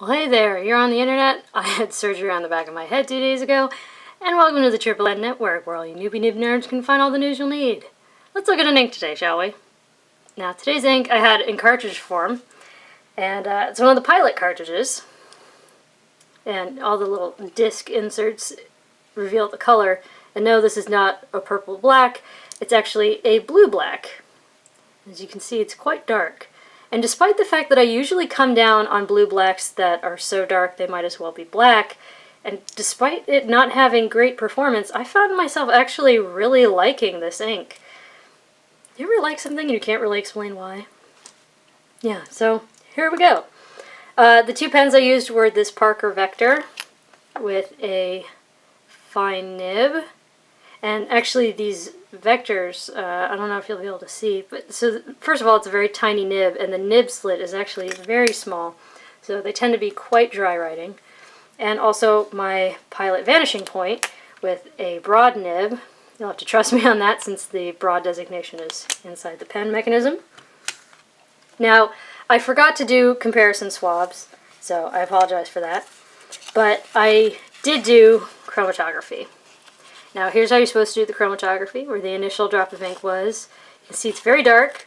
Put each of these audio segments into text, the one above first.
Well, hey there, you're on the internet. I had surgery on the back of my head 2 days ago, and welcome to the Triple N Network, where all you newbie noob nerds can find all the news you'll need. Let's look at an ink today, shall we? Now, today's ink I had in cartridge form, and it's one of the Pilot cartridges, and all the little disc inserts reveal the color. And no, this is not a purple black, it's actually a blue black. As you can see, it's quite dark. And despite the fact that I usually come down on blue blacks that are so dark they might as well be black, and despite it not having great performance, I found myself actually really liking this ink. You ever like something and you can't really explain why? Yeah, so here we go. The two pens I used were this Parker Vector with a fine nib. And actually these vectors, I don't know if you'll be able to see, but so first of all, it's a very tiny nib, and the nib slit is actually very small, so they tend to be quite dry writing. And also my Pilot Vanishing Point with a broad nib. You'll have to trust me on that since the broad designation is inside the pen mechanism. Now, I forgot to do comparison swabs, so I apologize for that, but I did do chromatography. Now here's how you're supposed to do the chromatography, where the initial drop of ink was. You can see it's very dark,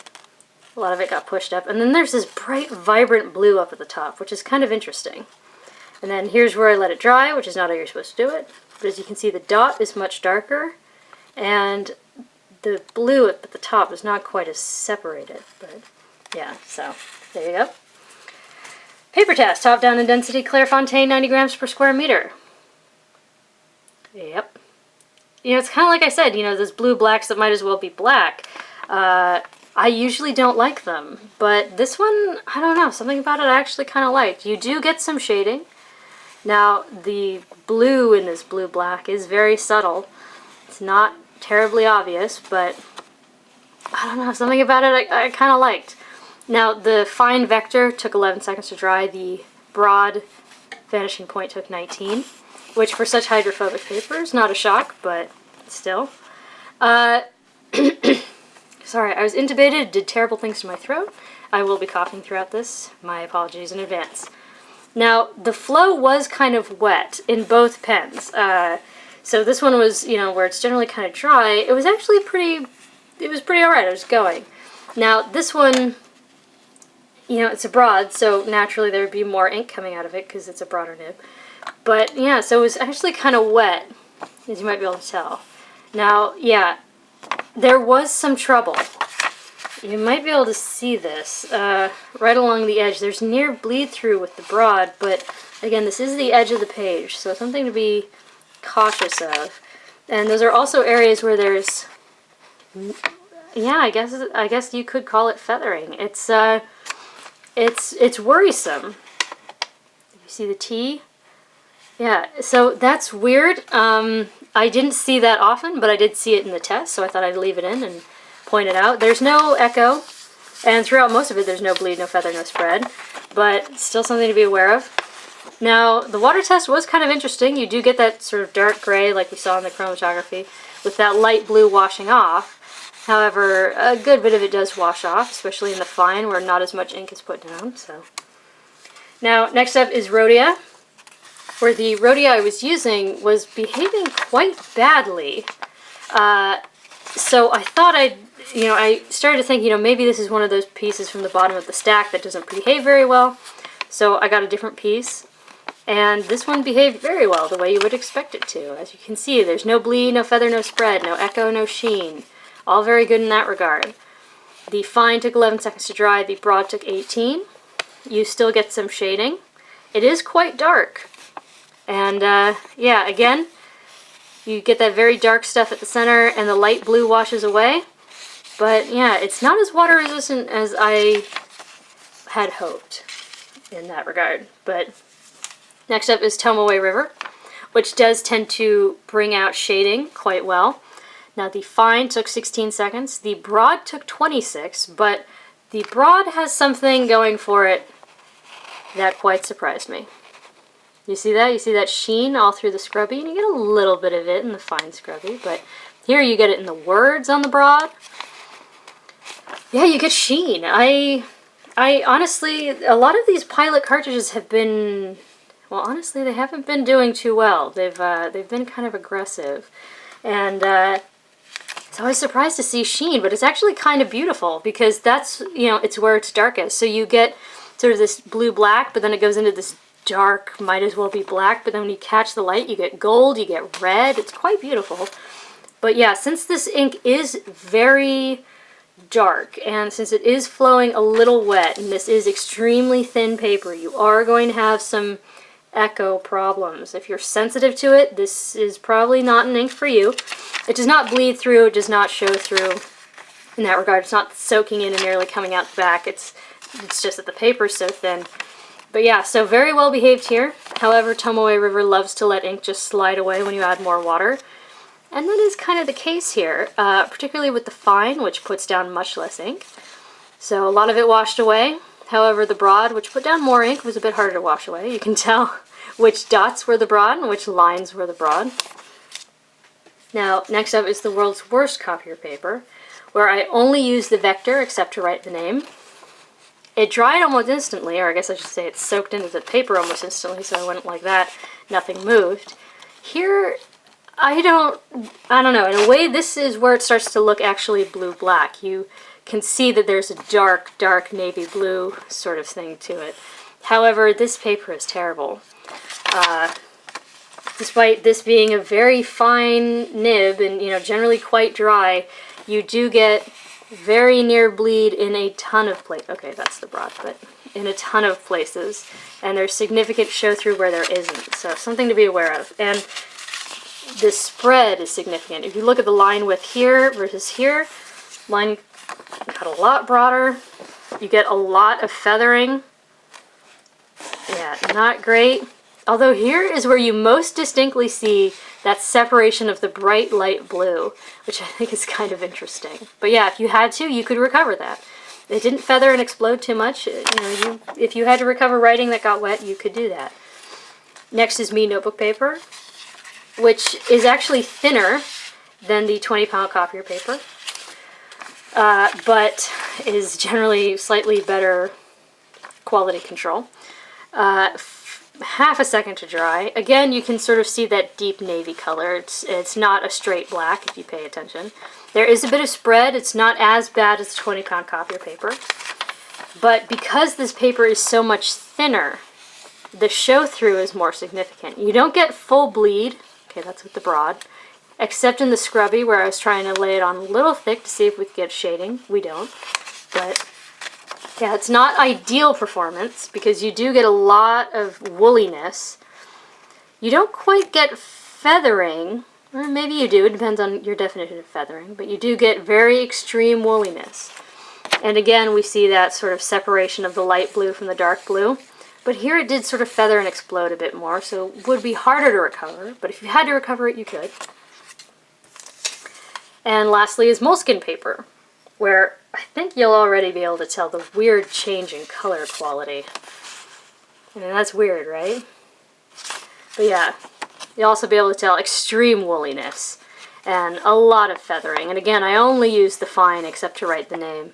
a lot of it got pushed up, and then there's this bright, vibrant blue up at the top, which is kind of interesting. And then here's where I let it dry, which is not how you're supposed to do it, but as you can see the dot is much darker, and the blue at the top is not quite as separated, but yeah, so there you go. Paper test, top down in density, Clairefontaine, 90 grams per square meter. Yep. You know, it's kind of like I said, you know, those blue blacks that might as well be black. I usually don't like them, but this one, I don't know, something about it I actually kind of liked. You do get some shading. Now, the blue in this blue black is very subtle. It's not terribly obvious, but I don't know, something about it I kind of liked. Now, the fine vector took 11 seconds to dry. The broad Vanishing Point took 19. Which for such hydrophobic paper is not a shock, but still. Sorry, I was intubated, did terrible things to my throat. I will be coughing throughout this. My apologies in advance. Now, the flow was kind of wet in both pens. So this one was, you know, where it's generally kind of dry. It was actually pretty alright, I was going. Now, this one, you know, it's a broad, so naturally there would be more ink coming out of it because it's a broader nib. But yeah, so it was actually kind of wet, as you might be able to tell. Now, yeah, there was some trouble. You might be able to see this right along the edge. There's near bleed through with the broad, but again, this is the edge of the page, so something to be cautious of. And those are also areas where there's, yeah, I guess you could call it feathering. It's worrisome. You see the T? Yeah, so that's weird. I didn't see that often, but I did see it in the test, so I thought I'd leave it in and point it out. There's no echo, and throughout most of it there's no bleed, no feather, no spread, but still something to be aware of. Now, the water test was kind of interesting. You do get that sort of dark gray like we saw in the chromatography, with that light blue washing off. However, a good bit of it does wash off, especially in the fine where not as much ink is put down. So, now, next up is Rhodia, where the Rodya I was using was behaving quite badly. So I thought I started to think, maybe this is one of those pieces from the bottom of the stack that doesn't behave very well. So I got a different piece, and this one behaved very well, the way you would expect it to. As you can see, there's no bleed, no feather, no spread, no echo, no sheen. All very good in that regard. The fine took 11 seconds to dry, the broad took 18. You still get some shading. It is quite dark. And yeah, again, you get that very dark stuff at the center and the light blue washes away. But yeah, it's not as water resistant as I had hoped in that regard. But next up is Tomoe River, which does tend to bring out shading quite well. Now the fine took 16 seconds, the broad took 26, but the broad has something going for it that quite surprised me. You see that? You see that sheen all through the scrubby? And you get a little bit of it in the fine scrubby, but here you get it in the words on the broad. Yeah, you get sheen. I I honestly, a lot of these Pilot cartridges have been, well, honestly, they haven't been doing too well. They've been kind of aggressive, and so I was surprised to see sheen, but it's actually kind of beautiful because that's, you know, it's where it's darkest. So you get sort of this blue-black, but then it goes into this dark, might as well be black, but then when you catch the light, you get gold, you get red. It's quite beautiful. But yeah, since this ink is very dark, and since it is flowing a little wet, and this is extremely thin paper, you are going to have some echo problems. If you're sensitive to it, this is probably not an ink for you. It does not bleed through, it does not show through in that regard. It's not soaking in and nearly coming out the back. It's just that the paper is so thin. But yeah, so very well behaved here. However, Tomoe River loves to let ink just slide away when you add more water. And that is kind of the case here, particularly with the fine, which puts down much less ink. So a lot of it washed away. However, the broad, which put down more ink, was a bit harder to wash away. You can tell which dots were the broad and which lines were the broad. Now, next up is the world's worst copier paper, where I only use the vector except to write the name. It dried almost instantly, or I guess I should say it soaked into the paper almost instantly, so I went like that, nothing moved. Here, I don't know, in a way this is where it starts to look actually blue-black. You can see that there's a dark, dark navy blue sort of thing to it. However, this paper is terrible. Despite this being a very fine nib and, you know, generally quite dry, you do get very near bleed in a ton of places. Okay, that's the broad, but in a ton of places. And there's significant show through where there isn't. So something to be aware of. And the spread is significant. If you look at the line width here versus here, line got a lot broader. You get a lot of feathering. Yeah, not great. Although here is where you most distinctly see that separation of the bright light blue, which I think is kind of interesting. But yeah, if you had to, you could recover that. It didn't feather and explode too much. You know, if you had to recover writing that got wet, you could do that. Next is Mead Notebook Paper, which is actually thinner than the 20-pound copier paper, but is generally slightly better quality control. Half a second to dry. Again, you can sort of see that deep navy color. It's not a straight black if you pay attention. There is a bit of spread. It's not as bad as 20-pound copier paper. But because this paper is so much thinner, the show-through is more significant. You don't get full bleed. Okay, that's with the broad. Except in the scrubby, where I was trying to lay it on a little thick to see if we could get shading. We don't. But yeah, it's not ideal performance because you do get a lot of woolliness. You don't quite get feathering, or maybe you do, it depends on your definition of feathering, but you do get very extreme woolliness. And again, we see that sort of separation of the light blue from the dark blue. But here it did sort of feather and explode a bit more, so it would be harder to recover, but if you had to recover it, you could. And lastly is Moleskin Paper, where I think you'll already be able to tell the weird change in color quality. I mean, that's weird, right? But yeah, you'll also be able to tell extreme woolliness and a lot of feathering. And again, I only use the fine except to write the name.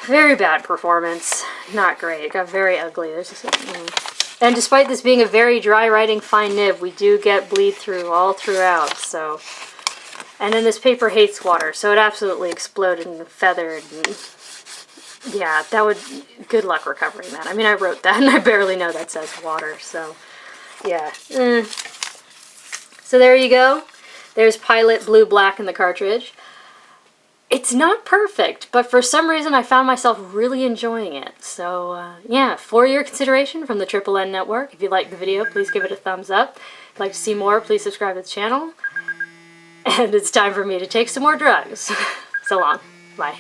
Very bad performance. Not great. It got very ugly. And despite this being a very dry writing fine nib, we do get bleed through all throughout, so. And then this paper hates water, so it absolutely exploded and feathered. And yeah, that would, good luck recovering that. I mean, I wrote that and I barely know that says water, so yeah. So there you go. There's Pilot Blue Black in the cartridge. It's not perfect, but for some reason I found myself really enjoying it. So yeah, for your consideration from the Triple N Network. If you liked the video, please give it a thumbs up. If you'd like to see more, please subscribe to the channel. And it's time for me to take some more drugs. So long. Bye.